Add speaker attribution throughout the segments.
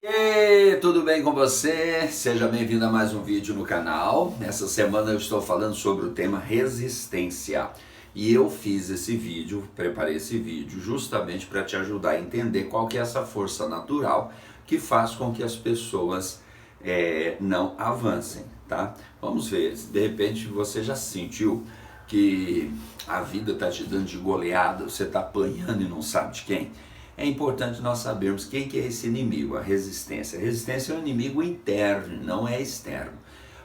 Speaker 1: E tudo bem com você? Seja bem-vindo a mais um vídeo no canal. Essa semana eu estou falando sobre o tema resistência. E eu fiz esse vídeo, preparei esse vídeo justamente para te ajudar a entender qual que é essa força natural que faz com que as pessoas não avancem, tá? Vamos ver, de repente você já sentiu que a vida está te dando de goleada, você está apanhando e não sabe de quem? É importante nós sabermos quem que é esse inimigo, a resistência. A resistência é um inimigo interno, não é externo.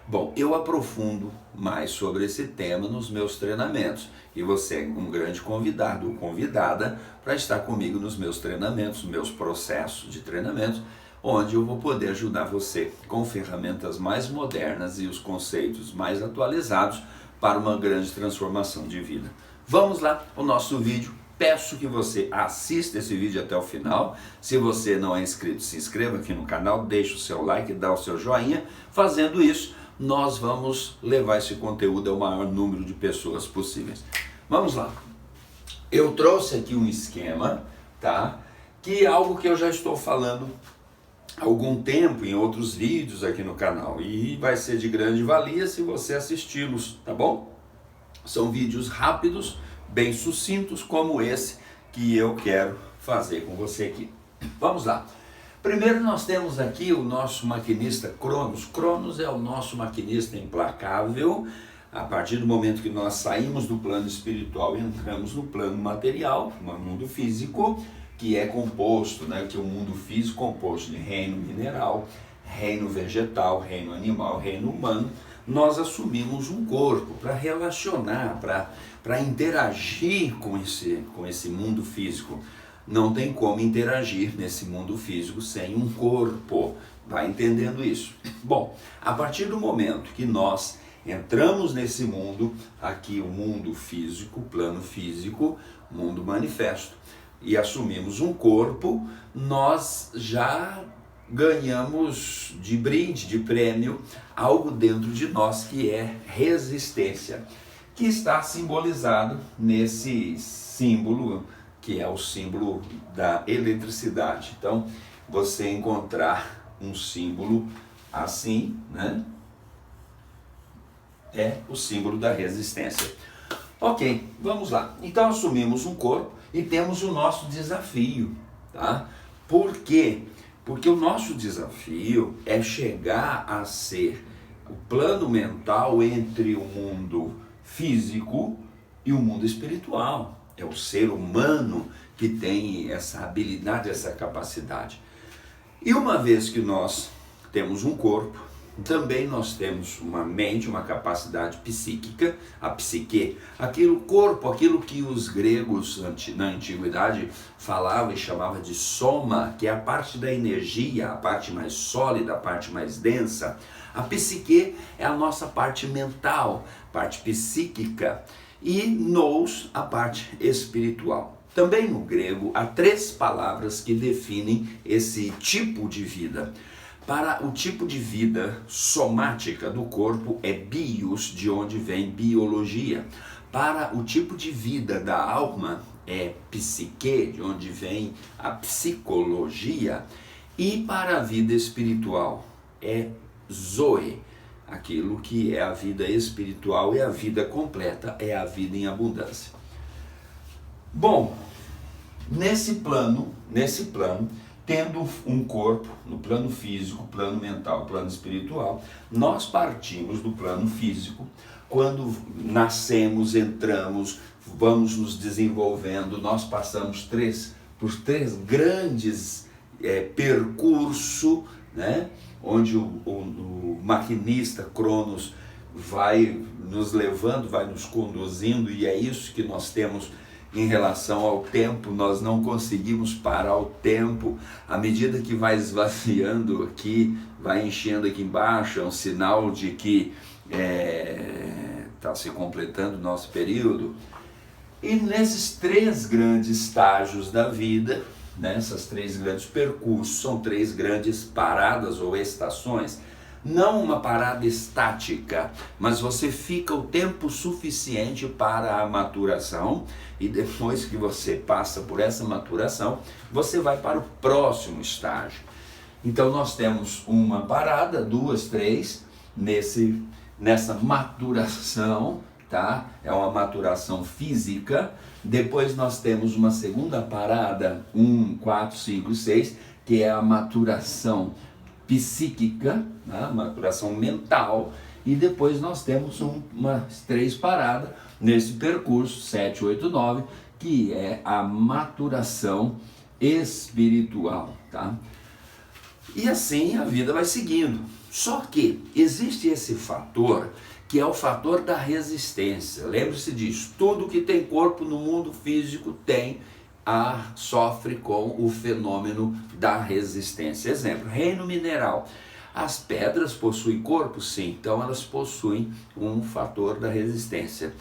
Speaker 1: Bom, eu aprofundo mais sobre esse tema nos meus treinamentos e você é um grande convidado ou convidada para estar comigo nos meus treinamentos, nos meus processos de treinamento, onde eu vou poder ajudar você com ferramentas mais modernas e os conceitos mais atualizados para uma grande transformação de vida. Vamos lá, o nosso vídeo. Peço que você assista esse vídeo até o final. Se você não é inscrito, se inscreva aqui no canal, deixe o seu like, dá o seu joinha. Fazendo isso, nós vamos levar esse conteúdo ao maior número de pessoas possíveis. Vamos lá. Eu trouxe aqui um esquema, tá? Que é algo que eu já estou falando há algum tempo em outros vídeos aqui no canal. E vai ser de grande valia se você assisti-los, tá bom? São vídeos rápidos, bem sucintos, como esse que eu quero fazer com você aqui. Vamos lá. Primeiro nós temos aqui o nosso maquinista Cronos. Cronos é o nosso maquinista implacável. A partir do momento que nós saímos do plano espiritual e entramos no plano material, no mundo físico, que é composto, né, que é o mundo físico composto de reino mineral, reino vegetal, reino animal, reino humano. Nós assumimos um corpo para relacionar, para interagir com esse mundo físico. Não tem como interagir nesse mundo físico sem um corpo. Vai entendendo isso? Bom, a partir do momento que nós entramos nesse mundo, aqui o mundo físico, plano físico, mundo manifesto, e assumimos um corpo, nós já ganhamos de brinde, de prêmio, algo dentro de nós que é resistência, que está simbolizado nesse símbolo, que é o símbolo da eletricidade. Então, você encontrar um símbolo assim, né? É o símbolo da resistência. Ok, vamos lá. Então, assumimos um corpo e temos o nosso desafio, tá? Por quê? Porque o nosso desafio é chegar a ser o plano mental entre o mundo físico e o mundo espiritual. É o ser humano que tem essa habilidade, essa capacidade. E uma vez que nós temos um corpo, também nós temos uma mente, uma capacidade psíquica, a psique, aquilo que os gregos na antiguidade falavam e chamavam de soma, que é a parte da energia, a parte mais sólida, a parte mais densa. A psique é a nossa parte mental, parte psíquica, e nous, a parte espiritual. Também no grego há 3 palavras que definem esse tipo de vida. Para o tipo de vida somática do corpo é bios, de onde vem biologia. Para o tipo de vida da alma é psique, de onde vem a psicologia. E para a vida espiritual é zoe, aquilo que é a vida espiritual, é a vida completa, é a vida em abundância. Bom, nesse plano, tendo um corpo no plano físico, plano mental, plano espiritual, nós partimos do plano físico. Quando nascemos, entramos, vamos nos desenvolvendo, nós passamos por três grandes percursos, né? Onde o maquinista Cronos vai nos levando, vai nos conduzindo, e é isso que nós temos em relação ao tempo. Nós não conseguimos parar o tempo. À medida que vai esvaziando aqui, vai enchendo aqui embaixo, é um sinal de que está se completando o nosso período. E nesses 3 grandes estágios da vida, nessas 3 grandes percursos, são 3 grandes paradas ou estações. Não uma parada estática, mas você fica o tempo suficiente para a maturação, e depois que você passa por essa maturação, você vai para o próximo estágio. Então nós temos uma parada, 2, 3, nessa maturação, tá? É uma maturação física. Depois nós temos uma segunda parada, 1, 4, 5, 6, que é a maturação psíquica, né? Maturação mental. E depois nós temos umas 3 paradas nesse percurso, 7, 8, 9, que é a maturação espiritual, tá? E assim a vida vai seguindo. Só que existe esse fator que é o fator da resistência. Lembre-se disso, tudo que tem corpo no mundo físico sofre com o fenômeno da resistência. Exemplo, reino mineral. As pedras possuem corpo? Sim, então elas possuem um fator da resistência.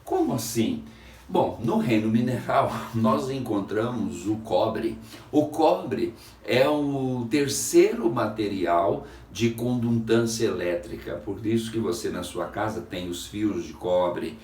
Speaker 1: Como assim? Bom, no reino mineral nós encontramos o cobre. O cobre é o terceiro material de condutância elétrica, por isso que você na sua casa tem os fios de cobre.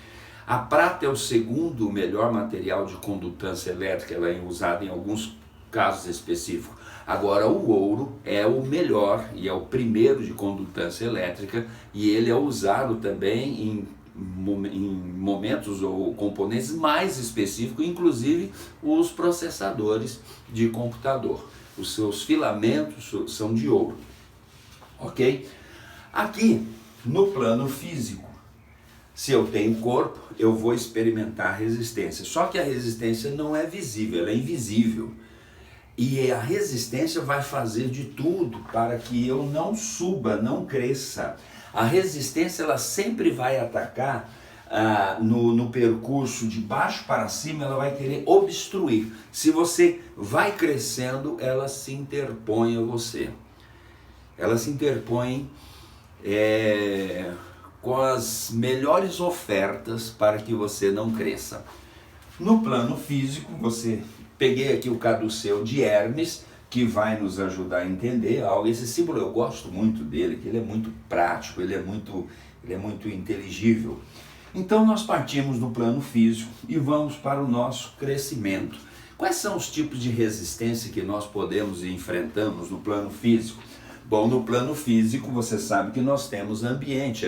Speaker 1: A prata é o segundo melhor material de condutância elétrica, ela é usada em alguns casos específicos. Agora o ouro é o melhor e é o primeiro de condutância elétrica, e ele é usado também em momentos ou componentes mais específicos, inclusive os processadores de computador. Os seus filamentos são de ouro, ok? Aqui no plano físico, se eu tenho corpo, eu vou experimentar resistência, só que a resistência não é visível, ela é invisível. E a resistência vai fazer de tudo para que eu não suba, não cresça. A resistência ela sempre vai atacar no percurso de baixo para cima, ela vai querer obstruir. Se você vai crescendo, ela se interpõe a você. Ela se interpõe com as melhores ofertas para que você não cresça. No plano físico, peguei aqui o caduceu de Hermes, que vai nos ajudar a entender algo. Esse símbolo eu gosto muito dele, que ele é muito prático, ele é muito inteligível. Então nós partimos do plano físico e vamos para o nosso crescimento. Quais são os tipos de resistência que nós podemos e enfrentamos no plano físico? Bom, no plano físico você sabe que nós temos ambiente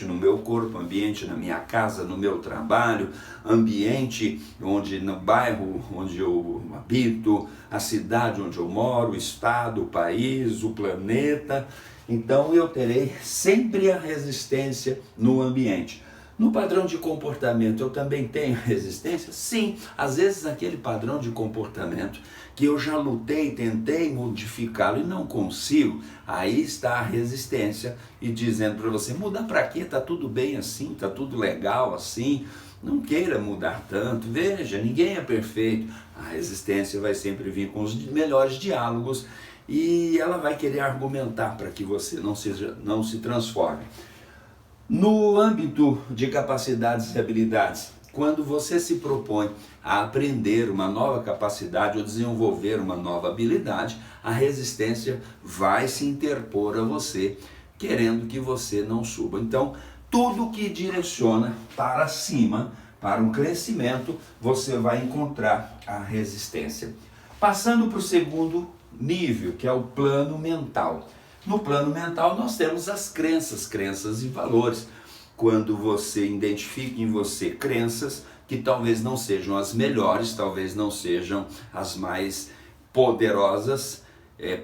Speaker 1: no meu corpo, ambiente na minha casa, no meu trabalho, ambiente no bairro onde eu habito, a cidade onde eu moro, o estado, o país, o planeta. Então eu terei sempre a resistência no ambiente. No padrão de comportamento eu também tenho resistência? Sim, às vezes aquele padrão de comportamento que eu já lutei, tentei modificá-lo e não consigo, aí está a resistência e dizendo para você, muda para quê? Tá tudo bem assim, tá tudo legal assim, não queira mudar tanto, veja, ninguém é perfeito. A resistência vai sempre vir com os melhores diálogos e ela vai querer argumentar para que você não se transforme. No âmbito de capacidades e habilidades, quando você se propõe a aprender uma nova capacidade ou desenvolver uma nova habilidade, a resistência vai se interpor a você, querendo que você não suba. Então, tudo que direciona para cima, para um crescimento, você vai encontrar a resistência. Passando para o segundo nível, que é o plano mental. No plano mental nós temos as crenças e valores. Quando você identifica em você crenças que talvez não sejam as melhores, talvez não sejam as mais poderosas,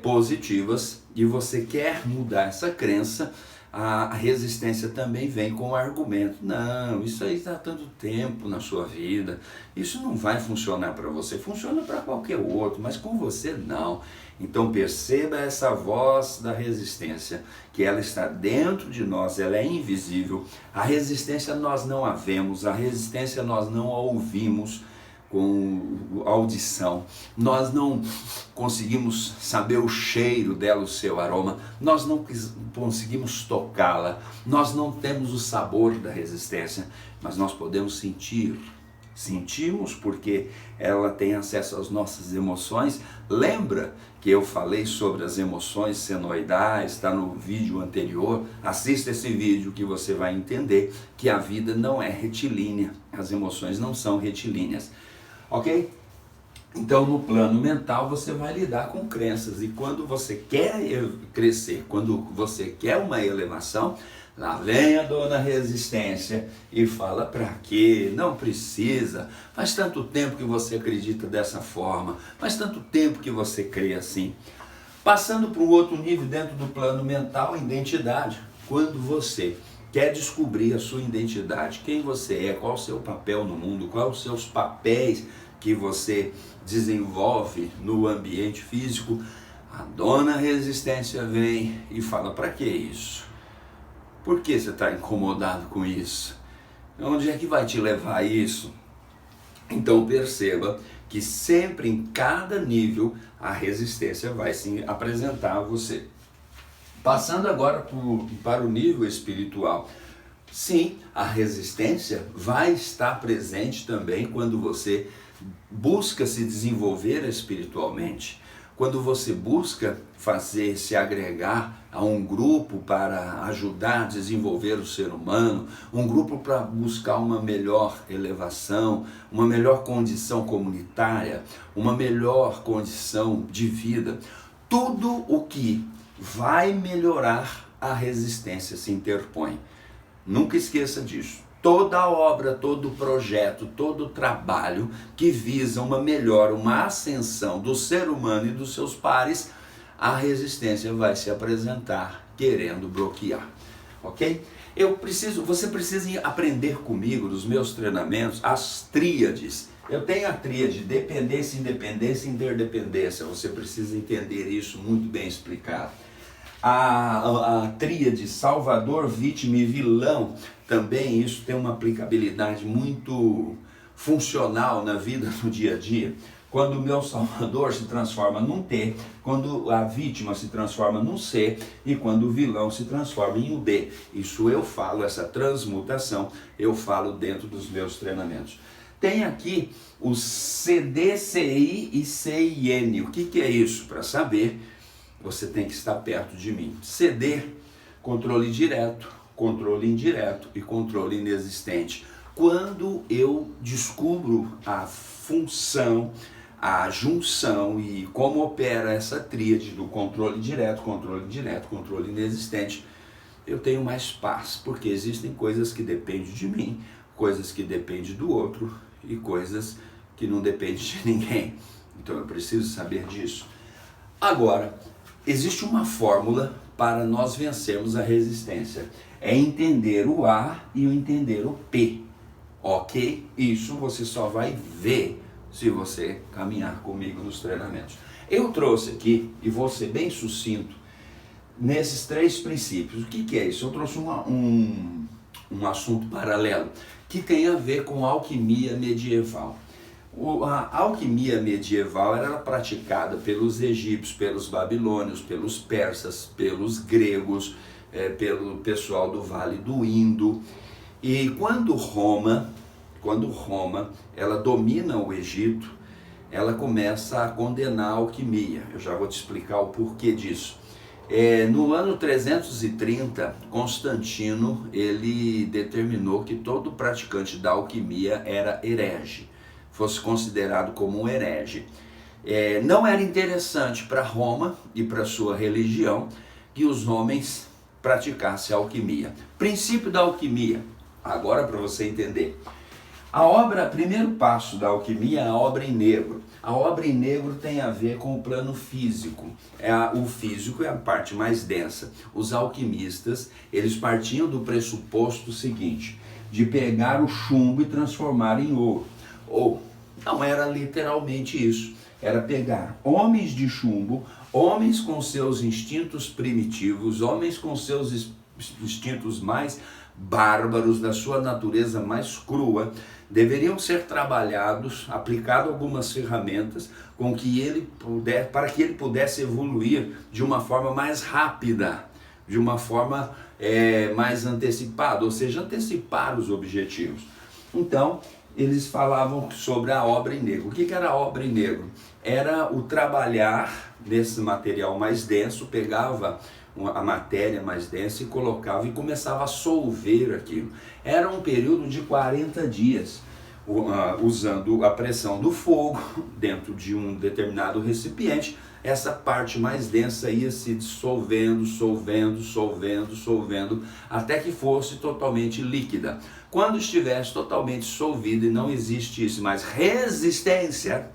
Speaker 1: positivas, e você quer mudar essa crença, a resistência também vem com o argumento, não, isso aí está tanto tempo na sua vida, isso não vai funcionar para você, funciona para qualquer outro, mas com você não. Então perceba essa voz da resistência, que ela está dentro de nós, ela é invisível. A resistência nós não a vemos, a resistência nós não a ouvimos com audição, nós não conseguimos saber o cheiro dela, o seu aroma, nós não conseguimos tocá-la, nós não temos o sabor da resistência, mas nós podemos sentimos porque ela tem acesso às nossas emoções. Lembra que eu falei sobre as emoções senoidais, está no vídeo anterior? Assista esse vídeo que você vai entender que a vida não é retilínea, as emoções não são retilíneas, ok? Então, no plano mental, você vai lidar com crenças. E quando você quer crescer, quando você quer uma elevação, lá vem a dona resistência e fala: pra quê? Não precisa. Faz tanto tempo que você acredita dessa forma. Faz tanto tempo que você crê assim. Passando para um outro nível dentro do plano mental, identidade. Quando você quer descobrir a sua identidade, quem você é, qual o seu papel no mundo, quais os seus papéis que você desenvolve no ambiente físico, a dona resistência vem e fala: para que isso? Por que você está incomodado com isso? Onde é que vai te levar isso? Então perceba que sempre em cada nível a resistência vai se apresentar a você. Passando agora para o nível espiritual. Sim, a resistência vai estar presente também quando você busca se desenvolver espiritualmente, quando você busca se agregar a um grupo para ajudar a desenvolver o ser humano, um grupo para buscar uma melhor elevação, uma melhor condição comunitária, uma melhor condição de vida. Tudo o que vai melhorar a resistência se interpõe. Nunca esqueça disso. Toda obra, todo projeto, todo trabalho que visa uma melhora, uma ascensão do ser humano e dos seus pares, a resistência vai se apresentar querendo bloquear, ok? Você precisa aprender comigo, nos meus treinamentos, as tríades. Eu tenho a tríade dependência, independência e interdependência. Você precisa entender isso muito bem explicado. A tríade salvador, vítima e vilão, também isso tem uma aplicabilidade muito funcional na vida no dia a dia. Quando o meu salvador se transforma num T, quando a vítima se transforma num C e quando o vilão se transforma em um D. Isso eu falo, essa transmutação eu falo dentro dos meus treinamentos. Tem aqui o CD, CI e CIN. O que é isso? Para saber, você tem que estar perto de mim. CD, controle direto, controle indireto e controle inexistente. Quando eu descubro a função, a junção e como opera essa tríade do controle direto, controle indireto, controle inexistente, eu tenho mais paz, porque existem coisas que dependem de mim, coisas que dependem do outro e coisas que não dependem de ninguém. Então eu preciso saber disso. Agora, existe uma fórmula para nós vencermos a resistência. É entender o A e entender o P. Ok? Isso você só vai ver se você caminhar comigo nos treinamentos. Eu trouxe aqui, e vou ser bem sucinto, nesses 3 princípios. O que é isso? Eu trouxe um assunto paralelo que tem a ver com alquimia medieval. A alquimia medieval era praticada pelos egípcios, pelos babilônios, pelos persas, pelos gregos, pelo pessoal do Vale do Indo. E quando Roma ela domina o Egito, ela começa a condenar a alquimia. Eu já vou te explicar o porquê disso. No ano 330, Constantino ele determinou que todo praticante da alquimia era herege, fosse considerado como um herege. Não era interessante para Roma e para sua religião que os homens praticassem a alquimia. Princípio da alquimia, agora para você entender. Primeiro passo da alquimia é a obra em negro. A obra em negro tem a ver com o plano físico. O físico é a parte mais densa. Os alquimistas, eles partiam do pressuposto seguinte, de pegar o chumbo e transformar em ouro. Ou, não era literalmente isso. Era pegar homens de chumbo, homens com seus instintos primitivos, homens com seus instintos mais bárbaros, da sua natureza mais crua, deveriam ser trabalhados, aplicado algumas ferramentas para que ele pudesse evoluir de uma forma mais rápida, de uma forma mais antecipada, ou seja, antecipar os objetivos. Então, eles falavam sobre a obra em negro. O que era a obra em negro? Era o trabalhar nesse material mais denso, pegava a matéria mais densa e colocava e começava a solver aquilo. Era um período de 40 dias. usando a pressão do fogo dentro de um determinado recipiente, essa parte mais densa ia se dissolvendo, dissolvendo, até que fosse totalmente líquida. Quando estivesse totalmente dissolvida e não existisse mais resistência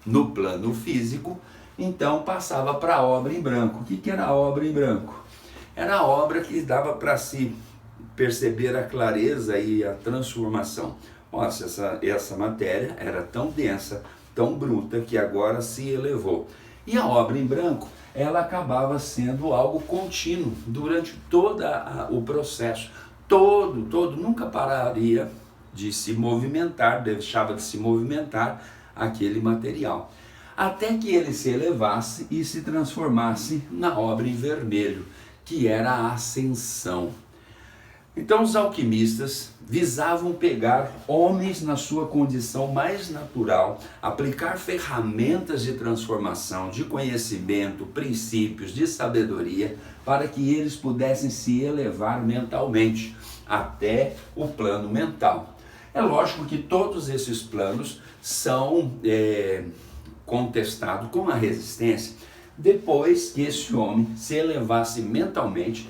Speaker 1: no plano físico, então passava para a obra em branco. O que era a obra em branco? Era a obra que dava para se perceber a clareza e a transformação. Nossa, essa matéria era tão densa, tão bruta, que agora se elevou. E a obra em branco, ela acabava sendo algo contínuo durante todo o processo. Todo, nunca pararia de se movimentar, deixava de se movimentar aquele material. Até que ele se elevasse e se transformasse na obra em vermelho, que era a ascensão. Então os alquimistas visavam pegar homens na sua condição mais natural, aplicar ferramentas de transformação, de conhecimento, princípios, de sabedoria, para que eles pudessem se elevar mentalmente até o plano mental. É lógico que todos esses planos são contestados com a resistência depois que esse homem se elevasse mentalmente,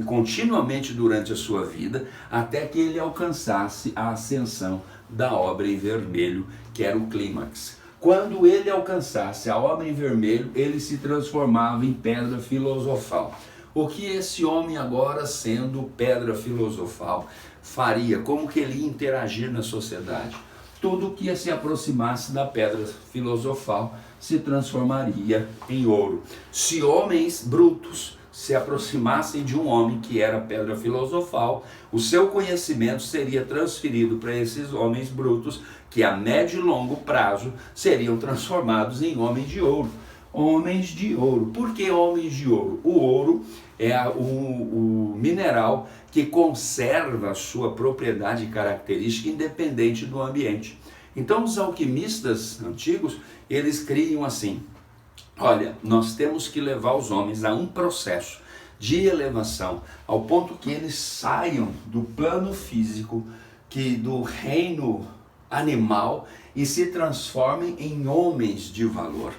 Speaker 1: continuamente durante a sua vida, até que ele alcançasse a ascensão da obra em vermelho, que era o clímax. Quando ele alcançasse a obra em vermelho, ele se transformava em pedra filosofal. O que esse homem agora, sendo pedra filosofal, faria? Como que ele ia interagir na sociedade? Tudo que se aproximasse da pedra filosofal se transformaria em ouro. Se homens brutos se aproximassem de um homem que era pedra filosofal, o seu conhecimento seria transferido para esses homens brutos, que a médio e longo prazo seriam transformados em homens de ouro. Homens de ouro. Por que homens de ouro? O ouro é o mineral que conserva a sua propriedade e característica independente do ambiente. Então os alquimistas antigos, eles criam assim: olha, nós temos que levar os homens a um processo de elevação, ao ponto que eles saiam do plano físico, do reino animal, e se transformem em homens de valor.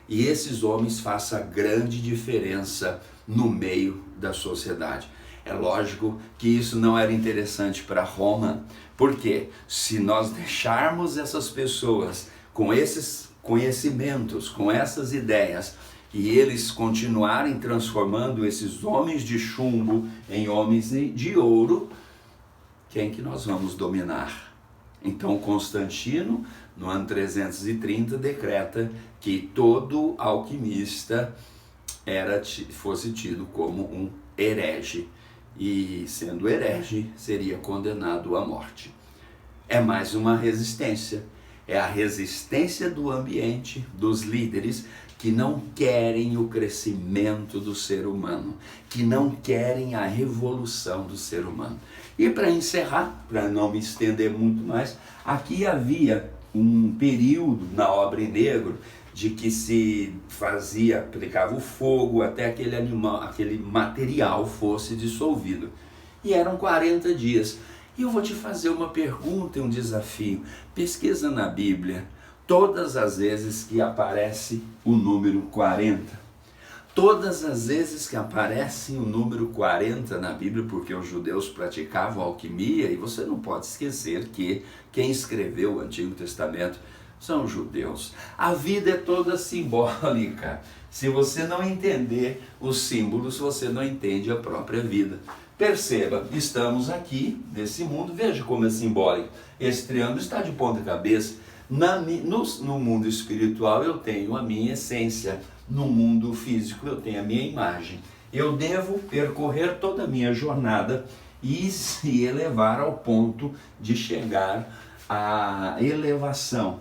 Speaker 1: E esses homens façam grande diferença no meio da sociedade. É lógico que isso não era interessante para Roma, porque se nós deixarmos essas pessoas com esses conhecimentos, com essas ideias, e eles continuarem transformando esses homens de chumbo em homens de ouro, quem que nós vamos dominar? Então Constantino, no ano 330, decreta que todo alquimista fosse tido como um herege, e sendo herege seria condenado à morte. É mais uma resistência. É a resistência do ambiente, dos líderes, que não querem o crescimento do ser humano, que não querem a revolução do ser humano. E para encerrar, para não me estender muito mais, aqui havia um período na obra em negro de que se aplicava o fogo até aquele material fosse dissolvido. E eram 40 dias. E eu vou te fazer uma pergunta e um desafio. Pesquisa na Bíblia todas as vezes que aparece o número 40. Todas as vezes que aparece o número 40 na Bíblia, porque os judeus praticavam alquimia, e você não pode esquecer que quem escreveu o Antigo Testamento são judeus. A vida é toda simbólica. Se você não entender os símbolos, você não entende a própria vida. Perceba, estamos aqui nesse mundo, veja como é simbólico. Esse triângulo está de ponta cabeça. No mundo espiritual eu tenho a minha essência, no mundo físico eu tenho a minha imagem. Eu devo percorrer toda a minha jornada e se elevar ao ponto de chegar à elevação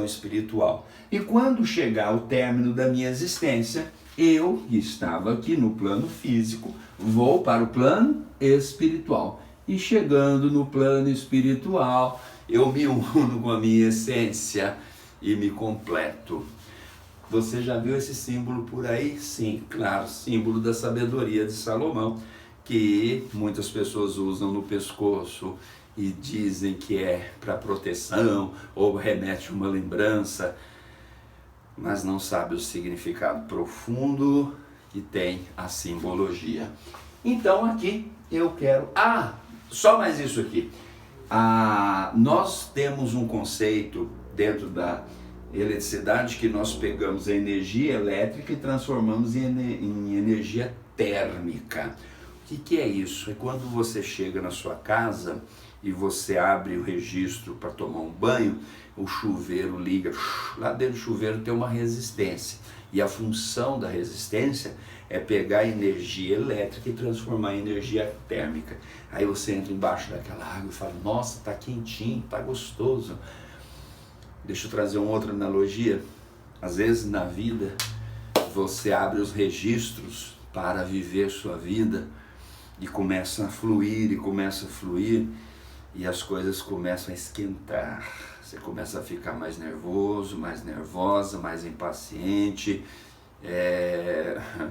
Speaker 1: espiritual. E quando chegar ao término da minha existência, eu, que estava aqui no plano físico, vou para o plano espiritual. E chegando no plano espiritual, eu me uno com a minha essência e me completo. Você já viu esse símbolo por aí? Sim, claro, símbolo da sabedoria de Salomão, que muitas pessoas usam no pescoço e dizem que é para proteção ou remete a uma lembrança, mas não sabe o significado profundo que tem a simbologia. Então aqui eu quero... só mais isso aqui. Nós temos um conceito dentro da eletricidade que nós pegamos a energia elétrica e transformamos em energia térmica. O que é isso? É quando você chega na sua casa e você abre o registro para tomar um banho, o chuveiro liga, lá dentro do chuveiro tem uma resistência. E a função da resistência é pegar a energia elétrica e transformar em energia térmica. Aí você entra embaixo daquela água e fala, nossa, tá quentinho, tá gostoso. Deixa eu trazer uma outra analogia. Às vezes na vida você abre os registros para viver sua vida e começa a fluir e as coisas começam a esquentar. Você começa a ficar mais nervoso, mais nervosa, mais impaciente,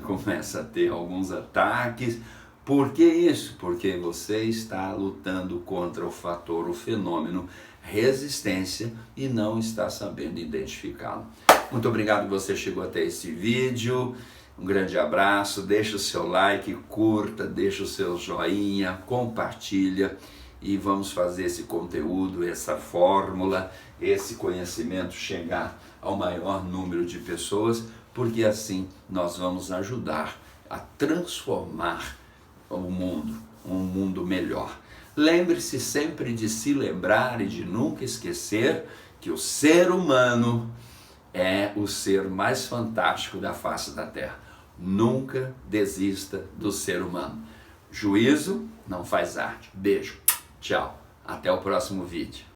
Speaker 1: começa a ter alguns ataques. Por que isso? Porque você está lutando contra o fator, o fenômeno resistência e não está sabendo identificá-lo. Muito obrigado que você chegou até esse vídeo. Um grande abraço, deixa o seu like, curta, deixa o seu joinha, compartilha e vamos fazer esse conteúdo, essa fórmula, esse conhecimento chegar ao maior número de pessoas, porque assim nós vamos ajudar a transformar o mundo, um mundo melhor. Lembre-se sempre de se lembrar e de nunca esquecer que o ser humano é o ser mais fantástico da face da Terra. Nunca desista do ser humano. Juízo não faz arte. Beijo. Tchau. Até o próximo vídeo.